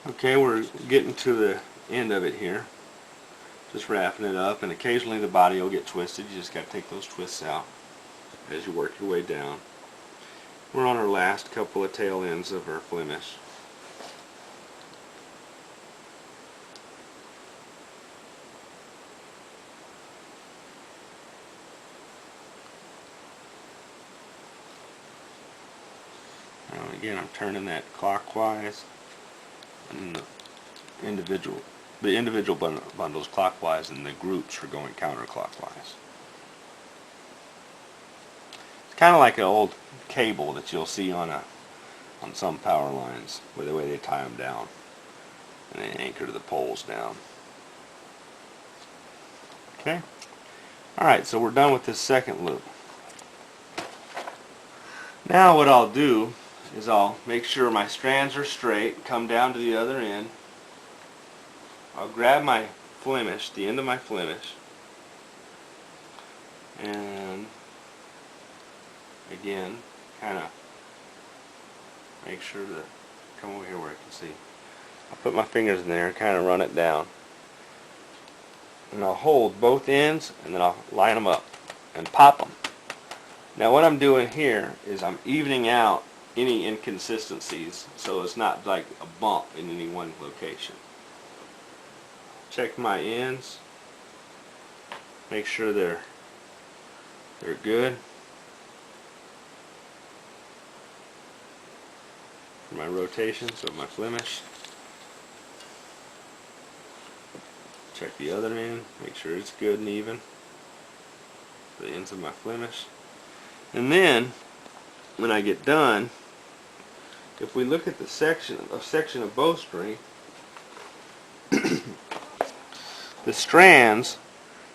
Okay, we're getting to the end of it here. Just wrapping it up, and occasionally the body will get twisted. You just got to take those twists out as you work your way down. We're on our last couple of tail ends of our Flemish. Now again, I'm turning that clockwise, and the individual bundles clockwise, and the groups are going counterclockwise. It's kind of like an old cable that you'll see on some power lines, with the way they tie them down, and they anchor the poles down. Okay. Alright, so we're done with this second loop. Now what I'll do is I'll make sure my strands are straight, come down to the other end. I'll grab my Flemish, the end of my Flemish, and again, kind of make sure to come over here where I can see. I'll put my fingers in there and kind of run it down. And I'll hold both ends, and then I'll line them up and pop them. Now what I'm doing here is I'm evening out any inconsistencies, so it's not like a bump in any one location. Check my ends, make sure they're good. For my rotations of my Flemish. Check the other end, make sure it's good and even. The ends of my Flemish. And then, when I get done, if we look at the section of bowstring, the strands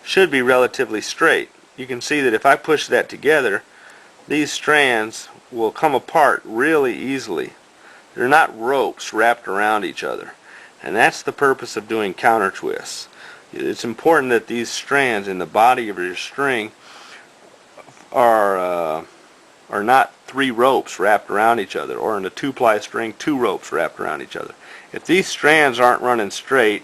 should be relatively straight. You can see that if I push that together, these strands will come apart really easily. They're not ropes wrapped around each other. And that's the purpose of doing counter twists. It's important that these strands in the body of your string are not 3 ropes wrapped around each other, or in a 2-ply string 2 ropes wrapped around each other. If these strands aren't running straight,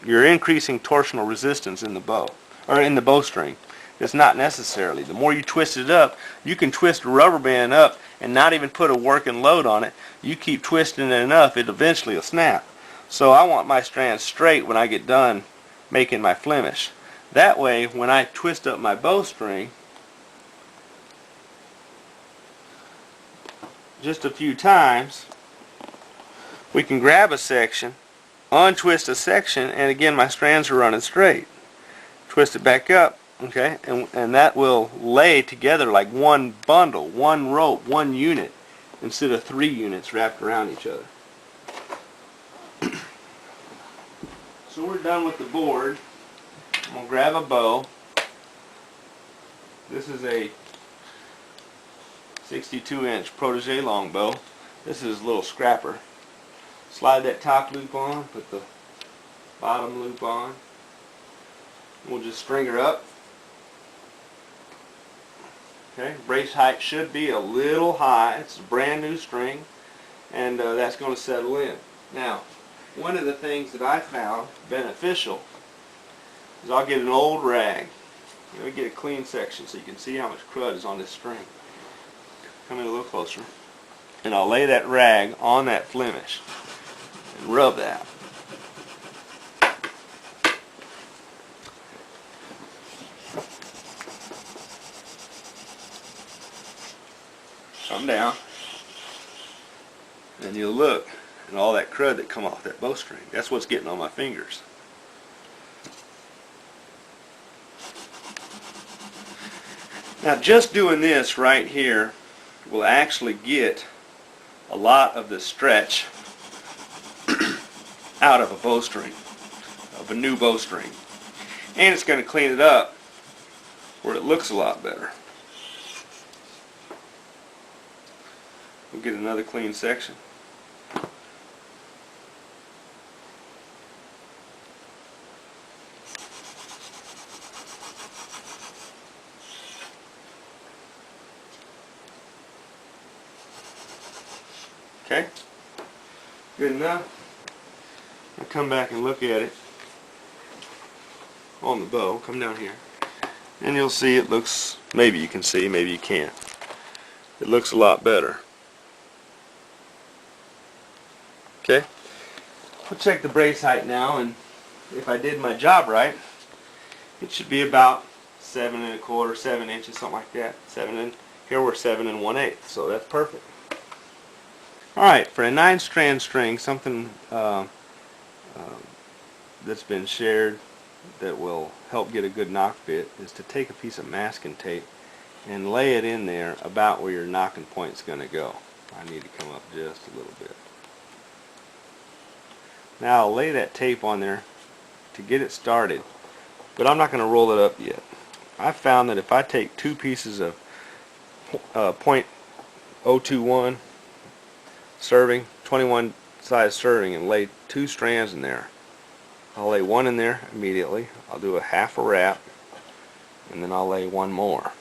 you're increasing torsional resistance in the bow, or in the bowstring. It's not necessarily. The more you twist it up, you can twist a rubber band up and not even put a working load on it. You keep twisting it enough, it eventually will snap. So I want my strands straight when I get done making my Flemish. That way, when I twist up my bowstring, just a few times, we can grab a section, untwist a section, and again my strands are running straight. Twist it back up, okay, and that will lay together like one bundle, one rope, one unit, instead of 3 units wrapped around each other. So we're done with the board. I'm going to grab a bow. This is a 62-inch protege longbow. This is a little scrapper. Slide that top loop on, put the bottom loop on. We'll just string her up. Okay, brace height should be a little high. It's a brand new string, and that's going to settle in. Now, one of the things that I found beneficial is I'll get an old rag. Let me get a clean section so you can see how much crud is on this string. Come in a little closer. And I'll lay that rag on that Flemish and rub that. Come down, and you'll look at all that crud that come off that bowstring. That's what's getting on my fingers. Now just doing this right here will actually get a lot of the stretch out of a bowstring, of a new bowstring. And it's going to clean it up where it looks a lot better. We'll get another clean section. Okay? Good enough. I'll come back and look at it on the bow. Come down here. And you'll see it looks, maybe you can see, maybe you can't. It looks a lot better. Okay? We'll check the brace height now, and if I did my job right, it should be about 7 1/4, 7 inches, something like that. Here we're 7 1/8, so that's perfect. Alright, for a 9-strand string, something that's been shared that will help get a good knock fit is to take a piece of masking tape and lay it in there about where your knocking point's going to go. I need to come up just a little bit. Now I'll lay that tape on there to get it started, but I'm not going to roll it up yet. I found that if I take 2 pieces of .021 serving, 21 size serving, and lay 2 strands in there, I'll lay one in there immediately. I'll do a half a wrap, and then I'll lay one more.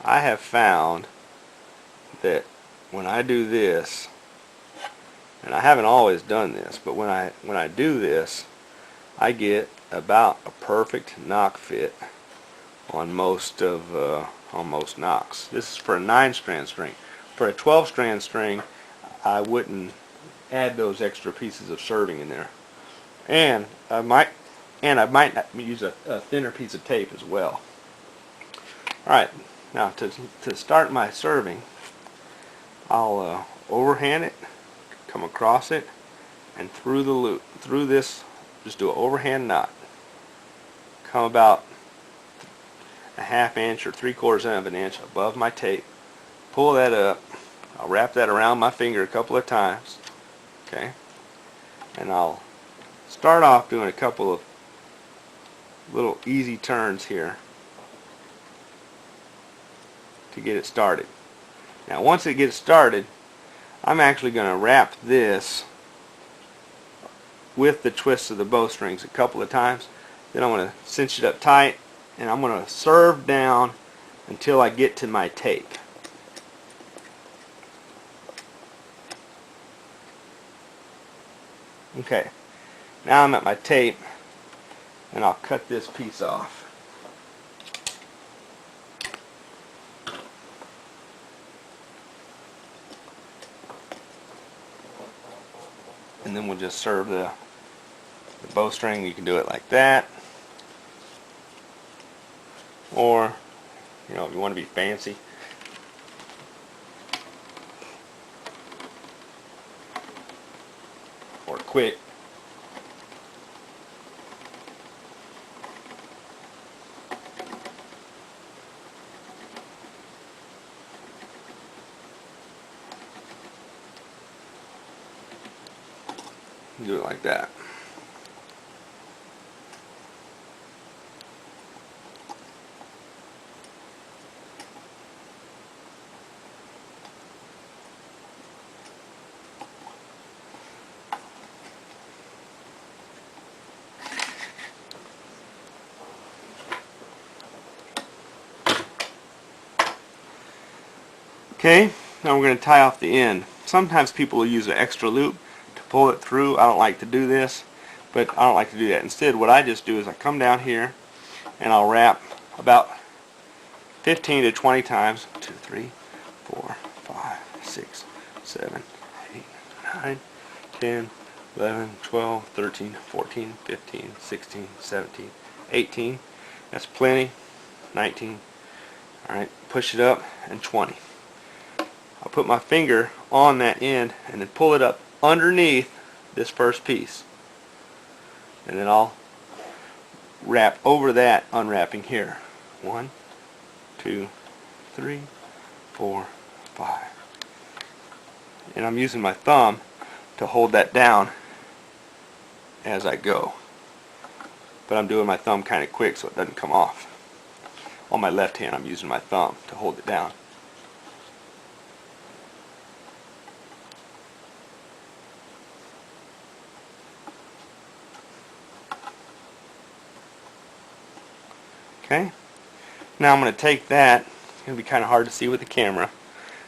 I have found that when I do this, and I haven't always done this, but when I do this, I get about a perfect knock fit on most knocks. This is for a 9-strand string. For a 12-strand string, I wouldn't add those extra pieces of serving in there, and I might use a thinner piece of tape as well. Alright, now to start my serving, I'll overhand it, come across it, and through the loop, through this, just do an overhand knot. Come about a ½ inch or 3/4 of an inch above my tape. Pull that up. I'll wrap that around my finger a couple of times. Okay, and I'll start off doing a couple of little easy turns here to get it started. Now once it gets started, I'm actually going to wrap this with the twists of the bowstrings a couple of times. Then I'm going to cinch it up tight, and I'm going to serve down until I get to my tape. Okay, now I'm at my tape, and I'll cut this piece off. And then we'll just serve the bowstring. You can do it like that, or if you want to be fancy, or quick, do it like that. Okay, now we're going to tie off the end. Sometimes people will use an extra loop to pull it through. I don't like to do this, but I don't like to do that. Instead, what I just do is I come down here and I'll wrap about 15 to 20 times. 2, 3, 4, 5, 6, 7, 8, 9, 10, 11, 12, 13, 14, 15, 16, 17, 18. That's plenty. 19. Alright, push it up, and 20. I'll put my finger on that end and then pull it up underneath this first piece. And then I'll wrap over that, unwrapping here. 1, 2, 3, 4, 5. And I'm using my thumb to hold that down as I go. But I'm doing my thumb kind of quick so it doesn't come off. On my left hand, I'm using my thumb to hold it down. Okay, now I'm going to take that, it's going to be kind of hard to see with the camera,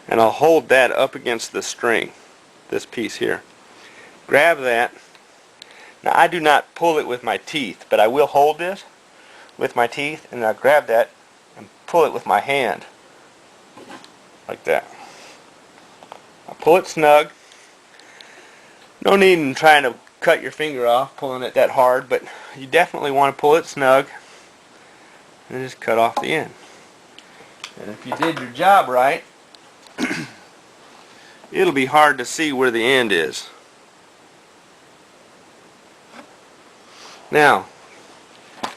and I'll hold that up against the string. this piece here. Grab that. Now I do not pull it with my teeth, but I will hold this with my teeth, and I'll grab that and pull it with my hand. Like that. I'll pull it snug. No need in trying to cut your finger off, pulling it that hard, but you definitely want to pull it snug and just cut off the end. And if you did your job right, it'll be hard to see where the end is. Now,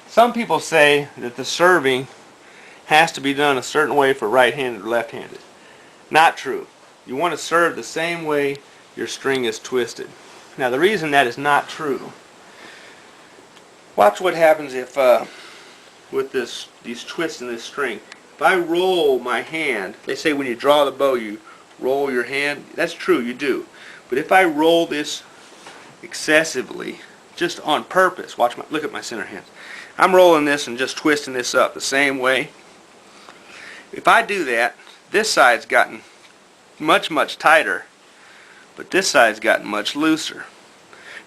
some people say that the serving has to be done a certain way for right-handed or left-handed. Not true. You want to serve the same way your string is twisted. Now, the reason that is not true, watch what happens if with these twists in this string. If I roll my hand, they say when you draw the bow you roll your hand. That's true, you do. But if I roll this excessively, just on purpose, look at my center hand. I'm rolling this and just twisting this up the same way. If I do that, this side's gotten much tighter, but this side's gotten much looser.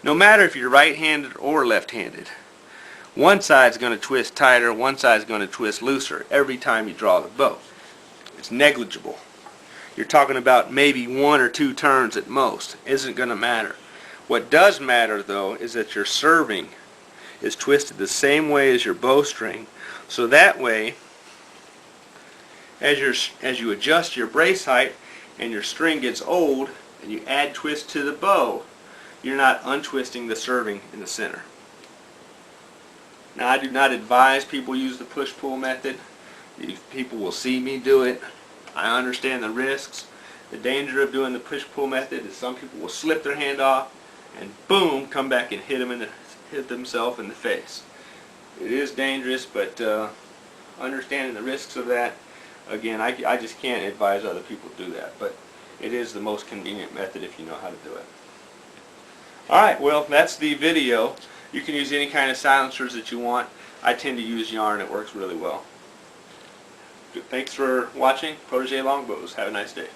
No matter if you're right-handed or left-handed, one side's going to twist tighter, one side's going to twist looser every time you draw the bow. It's negligible. You're talking about maybe 1 or 2 turns at most. Isn't going to matter. What does matter, though, is that your serving is twisted the same way as your bowstring, so that way, as you adjust your brace height and your string gets old and you add twist to the bow, you're not untwisting the serving in the center. Now, I do not advise people use the push-pull method. People will see me do it. I understand the risks. The danger of doing the push-pull method is some people will slip their hand off and boom, come back and hit themselves in the face. It is dangerous, but understanding the risks of that, again, I just can't advise other people to do that, but it is the most convenient method if you know how to do it. Alright, well, that's the video. You can use any kind of silencers that you want. I tend to use yarn. It works really well. Thanks for watching Protege Longbows. Have a nice day.